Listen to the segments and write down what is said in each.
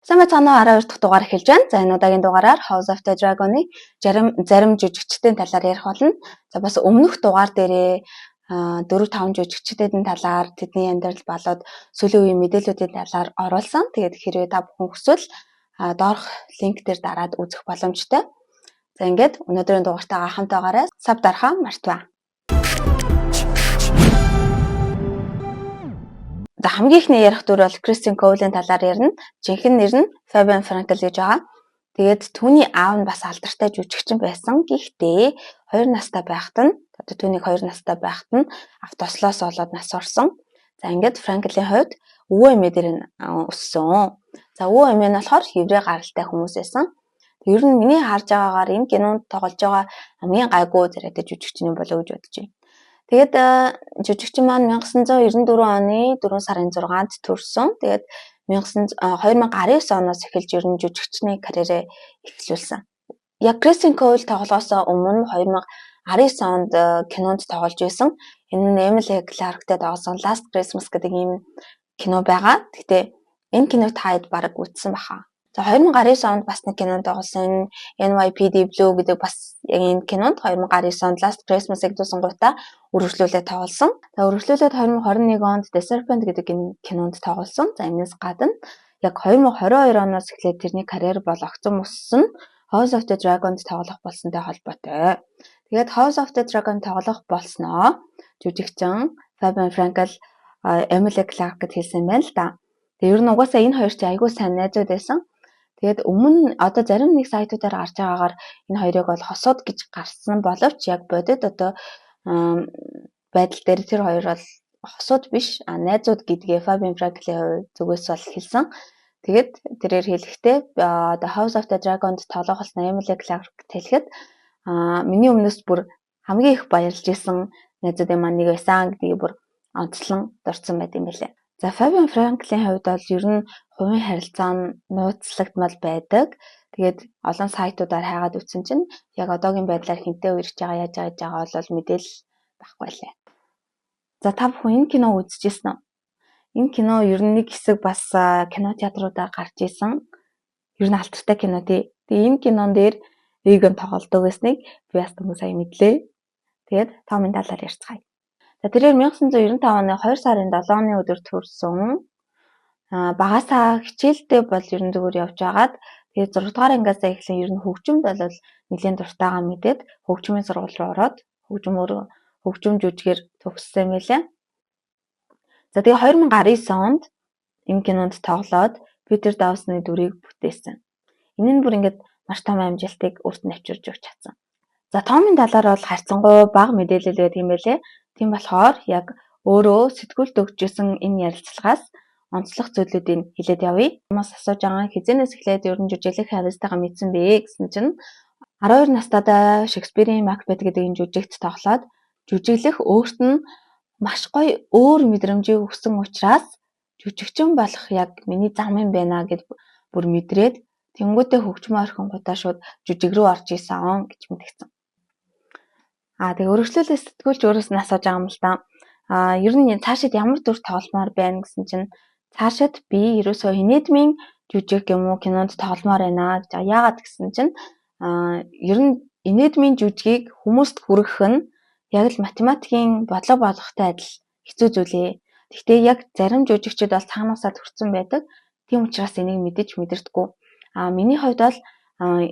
Сайн байцгаана уу 12 дахь дугаар эхэлж байна. За энэ удаагийн дугаараар House of the Dragon-ы зарим жүжигчдийн талаар ярих болно. За бас өмнөх дугаар дээрээ 4-5 жүжигчдийн талаар тэдний амьдрал болоод сүүлийн үеийн мэдээллүүдийн талаар оруулсан. Тэгээд хэрвээ та бүхэн хүсвэл доорх линк дээр дараад үзэх боломжтой. За ингээд өнөөдрийн дугаартайгаа хамтаагаараа сав дарахаа мартваа. За хамгийн ихний ярих дүр бол Кристин Коулийн талаар ярина. Жинхэнэ нэр нь Фабиан Франкл гэж байгаа. Тэгээд түүний аав нь бас алдартай жүжигчин байсан. Гэхдээ 2 настай байхад нь түүнийг 2 настай байхад нь автослоос болоод нас орсон. За ингээд Франклийн хувьд өвөө эмээ дээр нь өссөн. За өвөө эмээ нь болохоор еврей гаралтай хүмүүс байсан. Ер нь миний харж байгаагаар энэ кинонд тоглож байгаа хамгийн гайгүй зэрэгтэй жүжигчин болоо гэж бодож байна. Тэгээд жүжигчин маань 1994 оны 4 сарын 6-нд төрсөн. Тэгээд 2019 оноос эхэлж ер нь жүжигчний карьерээ эхлүүлсэн. Яг Кристин Коул тоглохоос өмнө 2019 онд кинонд тоглож байсан. Энэ нь Эмили Кларктэй тоглосон Last Christmas гэдэг ийм кино байгаа. Гэхдээ энэ киног та хэд бараг үзсэн баха. За 2019 онд бас нэг кинонд тоглосон NYPD Blue гэдэг бас яг энэ кинонд 2019 онд Last Christmas-ыг дуусангуудаа үргэлжлүүлээд тоглосон. За үргэлжлүүлээд 2021 онд The Serpent гэдэг энэ кинонд тоглосон. За энэс гадна яг 2022 оноос эхлээд тэрний карьер бол огцом өссөн House of the Dragon-д тоглох болсонтой холбоотой. Тэгээд House of the Dragon тоглох болсноо жүжигчин Fabian Frankel, Emily Clark гэд хэлсэн байна л да. Тэгээд ер нь угаасаа энэ хоёр чи айгүй сайн найзууд байсан. Тэгээд өмнө одоо зарим нэг сайтуудаар гарч байгаагаар энэ хоёрыг бол хосууд гэж гарсан боловч яг бодит одоо байдал дээр тэр хоёр бол хосууд биш найзууд гэдгээ Fabian Frankel-ийн зүгээс бол хэлсэн. Тэгээд тэрээр хэлэхдээ The House of the Dragon-д тоглох болсон Emily Clark хэлэхэд миний өмнөөс бүр хамгийн их баярлж исэн найзуудын маань нэг байсан гэдгийг бүр онцлон дурдсан байт юм билээ. За Fabian Frankel-ийн хувьд бол ер нь хувийн харилцаа нь нууцлагдмал байдаг. Тэгээд олон сайтуудаар хайгаад үзсэн чинь яг одоогийн байдлаар хинтээ үерч байгаа яаж байгаа бол мэдээлэл байхгүй лээ. За та бүхэн энэ кино үзчихсэн үү? Энэ кино ер нь нэг хэсэг бас кино театруудаар гарч исэн. Ер нь алдартай кино тий. Тэгээ энэ кинон дээр Egon тоглодог гэснийг би бас түнхэн сайн мэдлээ. Тэгээд Том-ын талаар ярьцгаая. За тэрээр 1995 оны 2 сарын 7-ны өдөр төрсөн. Багасаа хичээлдээ бол ер нь зүгээр явж байгаад тэгээд 6 дугаар ангиасаа эхлэн ер нь хөгжимд бол нэлээд дуртайгаа мэдээд хөгжмийн сургууль руу ороод хөгжим жүжигээр төгссөн байлаа. За тэгээ 2019 онд энэ кинонд тоглоод Питер Давсны дүрийг бүтээсэн. Энэ нь бүр ингээд маш том амжилтыг өрт нь авчирж өгч чадсан. За Томын талаар бол харьцангуй бага мэдээлэл байдаг юм байлээ. Тийм болохоор яг өөрөө сэтгүүлд өгчсэн энэ ярилцлагаас онцлог зүйлүүдийг хэлээд явъя. Хүмүүс асууж байгаа хизэнээс эхлээд ер нь жүжиглэх харилцаагаа мэдсэн бэ гэсэн чинь 12 настайдаа Шекспирийн Макбет гэдэг энэ жүжигт тоглоод жүжиглэх өөрт нь маш гоё өөр мэдрэмжийг өгсөн учраас жүжигчин болох яг миний зам юм байна гэд бүр мэдрээд тэнгуүдээ хөгжмөө орхин гутаа шууд жүжиг рүү орж исэн гэж мэдгдсэн. Тэгээ өргөжлөлөө сэтгүүлч өөрөөс нь асууж байгаа юм л да. Ер нь цаашид ямар дүр тогломоор байна гэсэн чинь цаашид би ерөөсөө инедмийн жүжиг юм уу кинонд тогломоор байна гэж. Яагаад гэсэн чинь ер нь инедмийн жүжигийг хүмүүст хүргэх нь яг л математикийн бодлого болгохтой адил хэцүү зүйлээ. Гэхдээ яг зарим жүжигчид бол цаанаасаа төрсэн байдаг. Тийм учраас энийг мэдэж мэдэрдэггүй. Миний хувьд бол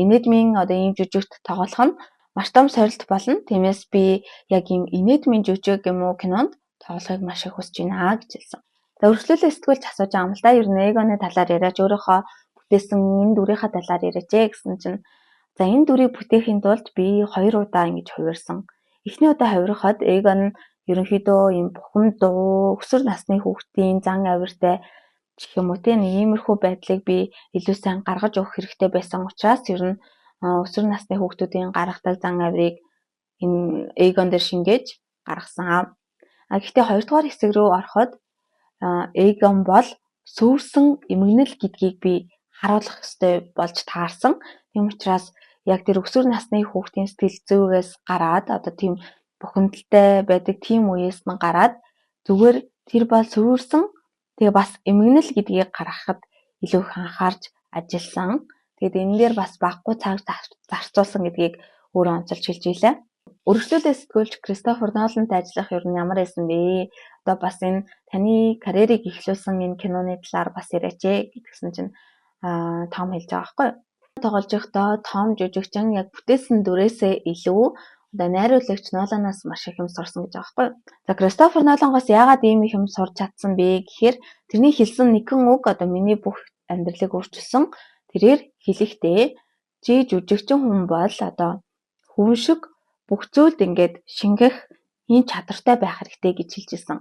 инедмийн одоо ийм жүжигт тоглох нь маш том сорилт болно. Тиймээс би яг ийм инедмийн жүжиг юм уу кинонд тоглохыг маш их хүсэж байна гэж хэлсэн. За өргөжлөлөө сэтгүүлч асууж байгаа юм л да. Ер нь Egon-ы талаар яриач өөрийнхөө бүтээсэн энэ дүрийнхаа талаар яриач гэсэн чинь за энэ дүрийг бүтээхийн тулд би 2 удаа ингэж хувирсан. Эхний удаа хувирахад Egon нь ерөнхийдөө ийм бухам дуу, өсвөр насны хүүхдийн зан авиртай гэх юм уу тийм иймэрхүү байдлыг би илүү сайн гаргаж өгөх хэрэгтэй байсан учраас ер нь өсвөр насны хүүхдүүдийн гаргадаг зан авирыг энэ Egon дээр шингээж гаргасан. Гэхдээ 2 дугаар хэсэг рүү ороход Egon бол сүүрсэн эмгэнэл гэдгийг би харуулах ёстой болж таарсан. Тийм учраас яг тэр өсвөр насны хүүхдийн сэтгэл зүйгээс гараад одоо тийм бухимдалтай байдаг тийм үеэс нь гараад зүгээр тэр бол сүүрсэн тэгээ бас эмгэнэл гэдгийг гаргахад илүү их анхаарч ажилласан. Тэгээд энэ дээр бас багагүй цаг зарцуулсан гэдгийг өөрөө онцолж хэлж ийлээ. Өргөжлүүлээ сэтгүүлч Кристофер Нолантай ажиллах ер нь ямар байсан бэ? Одоо бас энэ таны карьерийг эхлүүлсэн энэ киноны талаар бас яриач гэсэн чинь Том хэлж байгаа байхгүй юу? Тоглож байхдаа Том жүжигчин яг бүтээсэн дүрээсээ илүү одоо найруулагч Ноланаас маш их юм сурсан гэж байгаа байхгүй юу? За Кристофер Нолангоос яагаад ийм их юм сурч чадсан бэ гэхээр тэрний хэлсэн нэгэн үг одоо миний бүх амьдралыг өөрчилсөн. Тэрээр хэлэхдээ чи жүжигчин хүн бол одоо хүн шиг бүх зүйлд ингээд шингэх ийм чадвартай байх хэрэгтэй гэж хэлж ирсэн.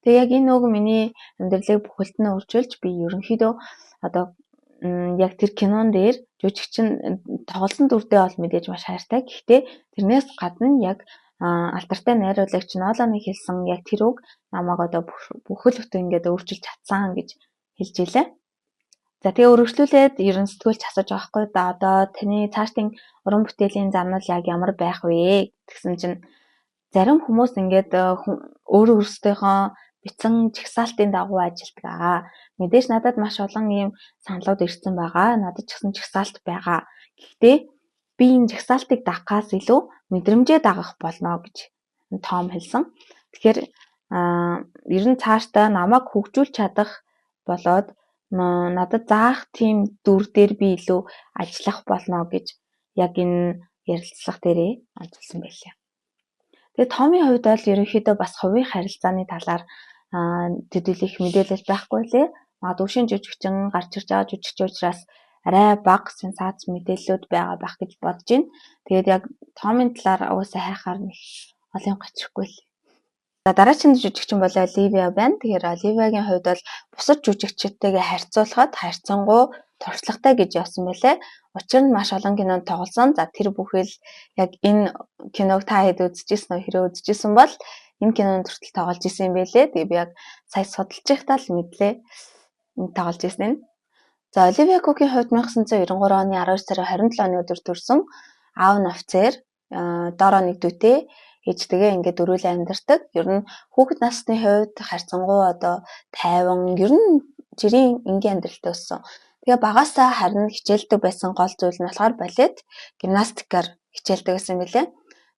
Тэгээ яг энэ үг миний амьдралыг бүхэлдээ өөрчилж би ерөнхийдөө одоо яг тэр кинон дээр жүжигчин тоглосон дүрдээ бол мэдээж маш хайртай. Гэхдээ тэрнээс гадна яг алдартай найруулагч Ноланы хэлсэн яг тэр үг намайг одоо бүхэл бүтэн ингээд өөрчилж чадсан гэж хэлж илээ. За тэгээ өргөжлүүлээд ерөн сэтгүүлч асууж байгаа хгүй да одоо таны цаашдын уран бүтээлийн замнал яг ямар байх вэ гэсэн чинь зарим хүмүүс ингээд өөрөө өөрсдийнхөө бичсэн жагсаалтын дагуу ажилладаг. Мэдээж надад маш олон ийм саналууд ирсэн байгаа. Надад ч гэсэн жагсаалт байгаа. Гэхдээ би энэ жагсаалтыг дагахаас илүү мэдрэмжээ дагах болно гэж Том хэлсэн. Тэгэхээр ер нь цаашдаа намайг хөгжүүлж чадах болоод надад заах тийм дүр дээр би илүү ажиллах болно гэж яг энэ ярилцлага дээрээ онцолсон байлээ. Тэгээд Томын хувьд бол ерөнхийдөө бас хувийн харилцааны талаар төдийлөх мэдээлэл байхгүй лээ. Магадгүй шинэ жүжигчин гарч ирж байгаа жүжигчин учраас арай бага сенсац мэдээллүүд байгаа байх гэж бодож байна. Тэгээд яг Томын талаар уусаа хайхаар нэг олон гачихгүй лээ. За дараагийн жүжигчин бол Оливия байна. Тэгэхээр Оливиягийн хувьд бол бусад жүжигчдтэйгээ харьцуулахад харьцангуй туршлагатай гэж явсан байлээ. Учир нь маш олон кинонд тоглосон. За тэр бүхэл яг энэ киног та хэд үзчихсэн үү? Хэрэг үзчихсэн бол энэ кинонд хүртэл тоглож исэн юм байлээ. Тэгээ би яг сая судалж байхдаа л мэдлээ. Тоглож исэн нь. За Оливия Кукийн хувьд 1993 оны 12 сарын 27 оны өдөр төрсөн. Аав нь офицер, доороо нэг дүүтэй, ээжтэйгээ ингээд дөрвөлээ амьдардаг. Ер нь хүүхэд насны хувьд харьцангуй одоо тайван, ер нь жирийн энгийн амьдралтай өссөн. Тэгээ багаасаа харин хичээлдэг байсан гол зүйл нь болохоор балет, гимнастикаар хичээлдэг байсан билээ.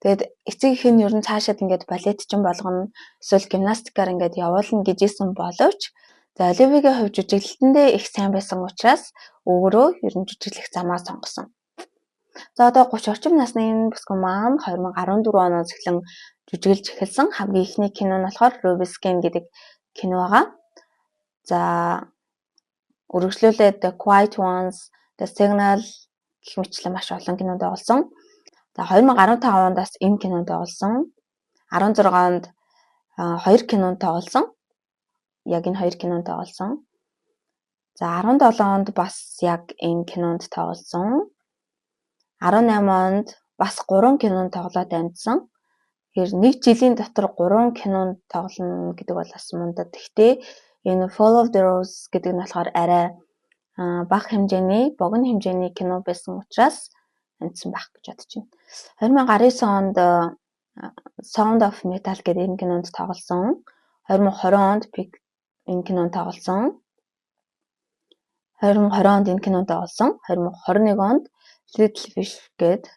Тэгээд эцэг их нь ер нь цаашаад ингээд балетчин болгоно, эсвэл гимнастикаар ингээд явуулна гэж исэн боловч за Оливиагийн хувьд жүжиглэлтэндээ их сайн байсан учраас өөрөө ер нь жүжиглэх замаа сонгосон. За одоо 30 орчим насны энэ бүсгүн маань 2014 оноос эхлэн жүжиглэж эхэлсэн. Хамгийн ихний кино нь болохоор Ruby Skin гэдэг кино байгаа. За үргэлжлүүлээд The Quiet Ones, The Signal гэх мэтлэн маш олон кинонд тоглосон. За 2015 онд бас энэ кинонд тоглосон. 16 онд 2 кинонд тоглосон. Яг энэ 2 кинонд тоглосон. За 17 онд бас яг энэ кинонд тоглосон. 18 онд бас 3 кинонд тоглоод амьдсан. Тэгэхээр нэг жилийн дотор 3 кинонд тоглоно гэдэг бол бас мундад. Гэхдээ энэ Follow the Rose гэдэг нь болохоор арай бага хэмжээний, богино хэмжээний кино байсан учраас амьдсан байх гэж бодож байна. 2019 онд Sound of Metal гэдэг энэ кинонд тоглосон. 2020 онд энэ кинонд тоглосон. 2020 онд энэ кинонд тоглосон. 2021 онд Little Fish гэдэг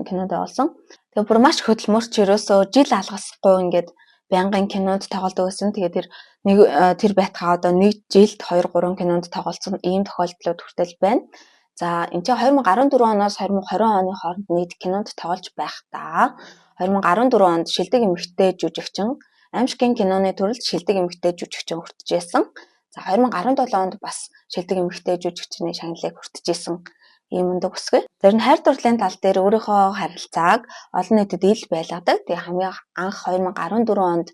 кинонд тоглосон. Тэгээ бүр маш хөдөлмөрч ерөөсөө жил алгасахгүй ингээд байнгын кинонд тоглодог гэсэн. Тэгээ тэр байтгаа одоо нэг жилд 2 3 кинонд тоглолцсон ийм тохиолдлууд хүртэл байна. За энэ чинь 2014 оноос 2020 оны хооронд нийт кинонд тоглож байх та. 2014 онд Шилдэг эмэгтэй жүжигчин, аимшигын киноны төрөлд Шилдэг эмэгтэй жүжигчин хүртэж байсан. За 2017 онд бас Шилдэг эмэгтэй жүжигчний шагналыг хүртэж байсан. Ийм мундаг бүсгүй. Тэр нь хайр дурлалын тал дээр өөрийнхөө харилцааг олон нийтэд ил байлгадаг. Тэгээ хамгийн анх 2014 онд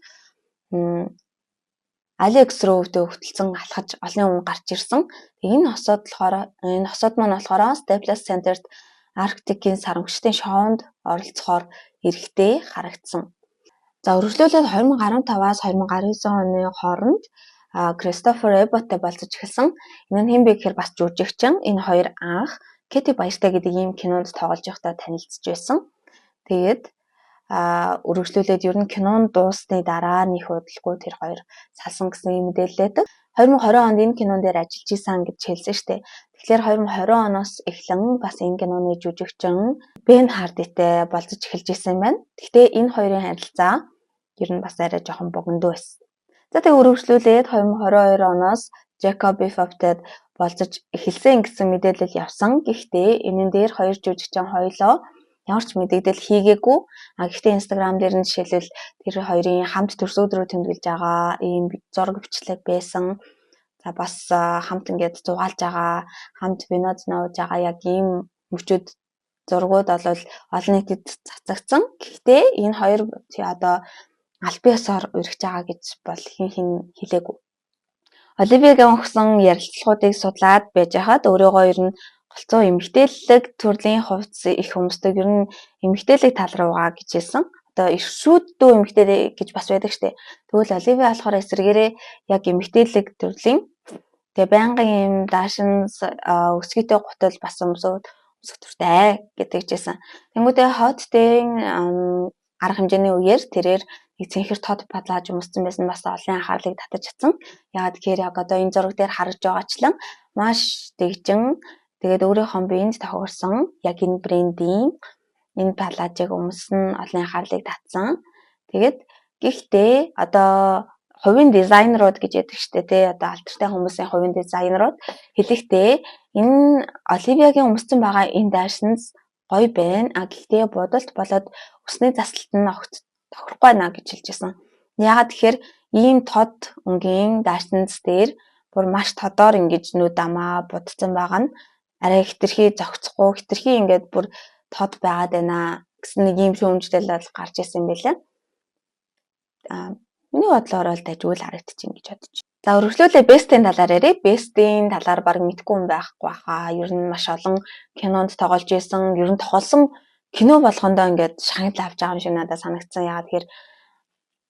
Алекс рүүтэй хөтөлсөн алхаж олон юм гарч ирсэн. Энэ хосууд маань болохоор Staples Center-т Арктикийн сарамгчдын шоунд оролцохоор эрэхтэй харагдсан. За үргэлжлүүлээд 2015-аас 2019 оны хооронд Кристофер Эбботтой болцож эхэлсэн. Энэ нь хэн бэ гэхээр бас жүжигчин. Энэ хоёр анх Кэти Баяртай гэдэг ийм кинонд тоглож байхдаа танилцж байсан. Тэгээд үргэлжлүүлээд ер нь кинон дуусны дараа нэг удалгүй тэр хоёр салсан гэсэн мэдээлэл байдаг. 2020 онд энэ кинон дээр ажиллаж исэн гэж хэлсэн шүү дээ. Тэгэхээр 2020 оноос эхлэн бас энэ киноны жүжигчин Бен Хардитэй болцож эхэлж исэн байна. Гэхдээ энэ хоёрын харилцаа ер нь бас арай жоохон богино байсан. За тэгээ үргэлжлүүлээд 2022 оноос Jacob Befopted болцож эхэлсэн гэсэн мэдээлэл явсан. Гэхдээ энэн дээр хоёр жүжигчин хоёлоо ямар ч мэдээлэл хийгээгүй. Гэхдээ Instagram дээр нь жишээлбэл тэр хоёрын хамт төрс өдрөө тэмдэглэж байгаа ийм зураг бичлэг байсан. За бас хамт ингээд зугаалж байгаа, хамт вино нууж байгаа яг ийм мөчөд зургууд бол олон нийтэд цацагдсан. Гэхдээ энэ хоёр одоо аль биесээр өргөж байгаа гэж бол хин хэлээгүй. Оливиагийн өгсөн ярилцлагуудыг судлаад байж хаад өөрийгөө ер нь голцоо эмгтээлэг төрлийн хувьд их хүмүүстэй ер нь эмгтээлэг тал руугаа гэж хэлсэн. Одоо иршүүд дүү эмгтээлэг гэж бас байдаг штеп. Тэгвэл Оливиа болохоор эсрэгээрээ яг эмгтээлэг төрлийн тэгээ байнгын юм даашин өсгийтэй гутал басан өмсөв төртэй гэдэг жисэн. Тэнгүүдээ хотдын арга хэмжээний үеэр тэрээр нэг цэнхэр тод бадлааж өмссөн байсан бас олон анхаарлыг татаж чадсан. Яагаад тэгэхээр яг одоо энэ зураг дээр харж байгаачлан маш дэгжин тэгээд өөрийнхөө биед тохирсон яг энэ брендийн энэ палажиг өмсөн олон анхаарлыг татсан. Тэгээд гэхдээ одоо хувийн дизайнерууд гэж яддаг штэ тий одоо алдартай хүмүүсийн хувийн дизайнерууд хэлэхдээ энэ Оливиагийн өмссөн байгаа энэ дайшинс гоё байна. Гэхдээ бодолт болоод өсний заслалт нь тохирохгүй байна гэж хэлж байсан. Яагаад тэгэхээр ийм тод өнгийн дайшинс дээр бүр маш тодоор ингэж нүд амаа будсан байгаа нь арай хитрхи зогцохгүй хитрхи ингээд бүр тод байгаад байна гэсэн нэг юм шүүмжлэл бол гарч ирсэн юм байлаа. Миний бодлоор бол дажгүй л харагдчих юм гэж бодож байна. За өргөжлүүлээ Best-ийн талаар ярив. Best-ийн талаар баг мэдгүй юм байхгүй хаа. Ер нь маш олон кинонд тоглож исэн, ер нь тоглосон кино болгондоо ингээд шагнал авч байгаа юм шиг надад санагдсан. Яагаад тэгэхээр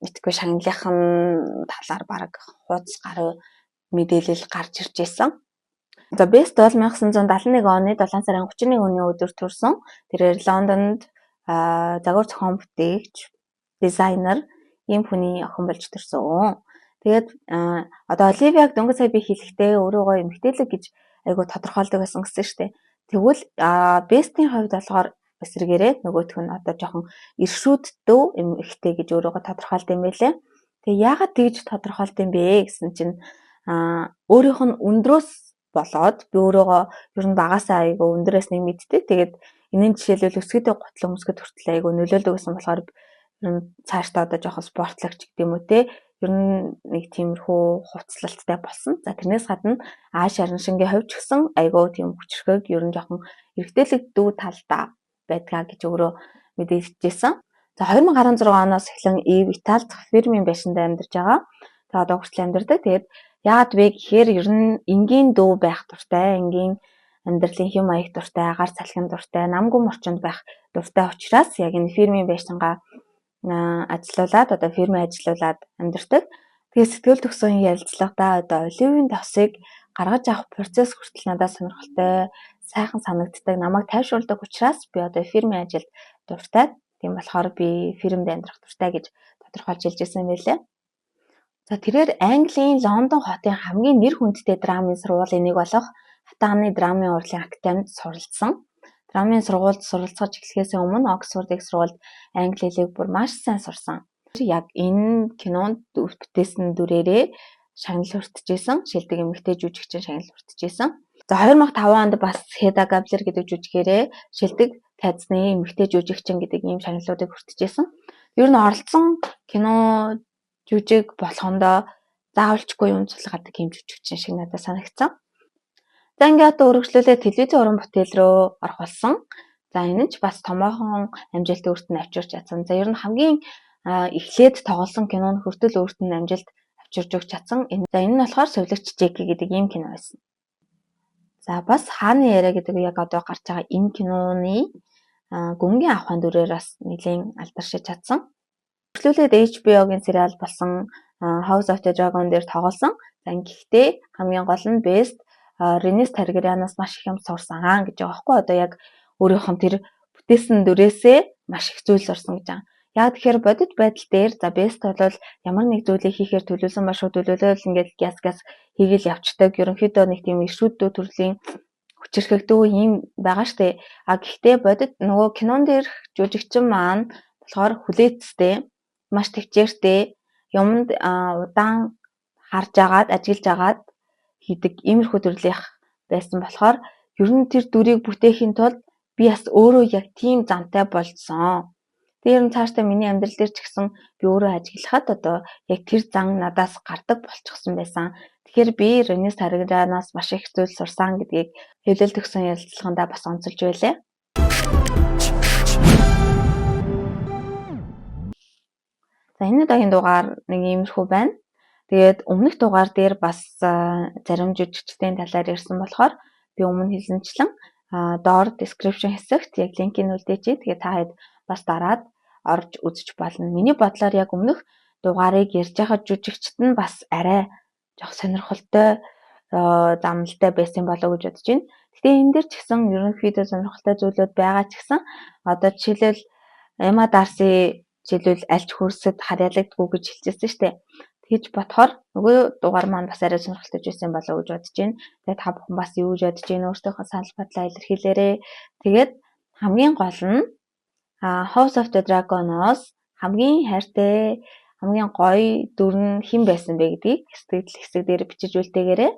мэдгүй шагналынхан талаар баг хуудас гаруй мэдээлэл гарч ирж исэн. За Best бол 1971 оны 7 сарын 31 өдрийн өдөр төрсөн. Тэрээр Лондонд загвар зохион бүтээгч, дизайнер ийм хүний охин болж төрсөн. Тэгээд одоо Оливиаг дөнгөж сая би хэлэхдээ өөрийгөө эмгтээлэг гэж айгу тодорхойлдог байсан гэсэн штеп. Тэгвэл Best-ийн хувьд болохоор эсрэгээрээ нөгөөх нь одоо жоохон иршүүдтэй эмгтэй гэж өөрийгөө тодорхойлд юм байлээ. Тэгээ яагаад тэгж тодорхойлд юм бэ гэсэн чинь өөрийнх нь өндрөөс болоод би өөрийгөө ер нь багасаа айгу өндөрөөс нэг мэддэг. Тэгээд энэ нь жишээлбэл өсгөдөө гутлан өмсгөд хүртэл айгу нөлөөлдөг гэсэн болохоор ер нь цаашдаа одоо жоохон спортлагч гэдэг юм уу те ер нь нэг тиймэрхүү хувцлалттай болсон. За тэрнээс гадна ааш араншингийн хувьд ч гэсэн айгуу тийм хүчрхэг ер нь жоохон эргэтэлэг дүү талдаа байдгаа гэж өөрөө мэдээлжсэн. За 2016 оноос эхлэн Ив Итали дахь фирмийн байшинд амьдарч байгаа. За одоо хүртэл амьдардаг. Тэгээд яагаад вэ гэхээр ер нь энгийн дүү байх дуртай, энгийн амьдралын хэм маяг дуртай, гар салхин дуртай, намгүй орчинд байх дуртай учраас яг энэ фирмийн байшингаа ажилуулад одоо фирмээ ажилуулад амьдардаг. Тэгээд сэтгэл төгсөн ярилцлагадаа одоо Оливийн тосыг гаргаж авах процесс хүртэл надад сонирхолтой, сайхан санагддаг, намайг тайвшруулдаг учраас би одоо фирмийн ажилд дуртай. Тийм болохоор би фирмд амьдрах дуртай гэж тодорхойлж хэлж ирсэн байлээ. За тэрээр Английн Лондон хотын хамгийн нэр хүндтэй драмын сургуулийн нэг болох Хатааны драмын урлагийн академид суралцсан. Драмын сургуульд суралцаж эхлэхээс өмнө Оксфорд их сургуульд англи хэлийг бүр маш сайн сурсан. Яг энэ кинонд бүтээсэн дүрээрээ шагнал хүртэж шилдэг эмэгтэй жүжигчин шагнал хүртэж исэн. За 2005 онд бас Хеда Габлер гэдэг жүжигээрээ шилдэг тайзны эмэгтэй жүжигчин гэдэг ийм шагналуудыг хүртэж исэн. Ер нь оролцсон кино жүжиг болохондоо заавалчгүй юм цулгадаг юм жүжигчин шиг надад санагдсан. За ингээд одоо үргэлжлүүлээ телевизийн уран бүтээл рүү орох болсон. За энэ нь ч бас томоохон амжилт өөртөө авчирч чадсан. За ер нь хамгийн эхлээд тоглосон кинонд хүртэл өөртөө амжилт авчирч өгч чадсан. За энэ нь болохоор Сувлагч Жеки гэдэг ийм кино байсан. За бас Хааны яриа гэдэг яг одоо гарч байгаа энэ киноны гүнгийн авахын дүрээр бас нэлийн алдаршиж чадсан. Үргэлжлүүлээд HBO-гийн сериал болсон House of the Dragon дээр тоглосон. За гэхдээ хамгийн гол нь Best Ренес Таргарианаас маш их юм сурсан гэж байгаа байхгүй одоо яг өөрийнх нь тэр бүтээсэн дүрээсээ маш их зүйл сурсан гэж байгаа. Яг тэгэхээр бодит байдал дээр за best бол ямар нэг зүйлийг хийхээр төлөвлөсөн ба шууд төлөвлөлөөл ингээд гяс хийгээл явцдаг. Ерөнхийдөө нэг тийм ишүүддүү төрлийн хүчирхэгдүү юм байгаа штэ. А гэхдээ бодит нөгөө кинон дээр жүжигчин маань болохоор хүлээцтэй, маш төвчээртэй, юмд удаан харж агаад, ажиглаж агаад хийдэг иймэрхүү төрлийн байсан болохоор ер нь тэр дүрийг бүтээхийн тулд би бас өөрөө яг тийм замтай болсон. Тэр нь цаашдаа миний амьдрал дээр ч гэсэн би өөрөө ажиглахад одоо яг тэр зан надаас гардаг болчихсон байсан. Тэгэхээр би Ренес Таргаранаас маш их зүйл сурсан гэдгийг хэлэлт өгсөн ярилцлагандаа бас онцолж байлаа. За энэ удаагийн дугаар нэг иймэрхүү байна. Тэгээд өмнөх дугаар дээр бас зарим жүжигчдийн талаар ярьсан болохоор би өмнө хэлсэнчлэн доор description хэсэгт яг линкийг үлдээчихье. Тэгээд та хэд бас дараад орж үзэж болно. Миний бодлоор яг өмнөх дугаарыг ярьж байгаа жүжигчд нь бас арай жоох сонирхолтой замналтай байсан болоо гэж бодож байна. Гэтэ энэ дээр ч гэсэн ерөнхийдөө сонирхолтой зүйлүүд байгаа ч гэсэн одоо жишээлбэл Emma Darcy жишээлбэл альч хөрсөд харьяалагдгүй гэж хэлчихсэн шүү дээ. Тэгж бодохоор нөгөө дугаар маань бас арай сонирхолтой байсан болоо гэж бодож байна. Тэгээд та бүхэн бас юу гэж бодож байна? Өөртөөхөө санал бодлоо илэрхийлээрэй. Тэгээд хамгийн гол нь House of the Dragon-оос хамгийн хайртай, хамгийн гоё дүр нь хэн байсан бэ гэдгийг сэтгэл хэсэг дээр бичиж үлдээгээрэй.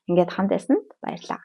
Ингээд хамт байсанд баярлалаа.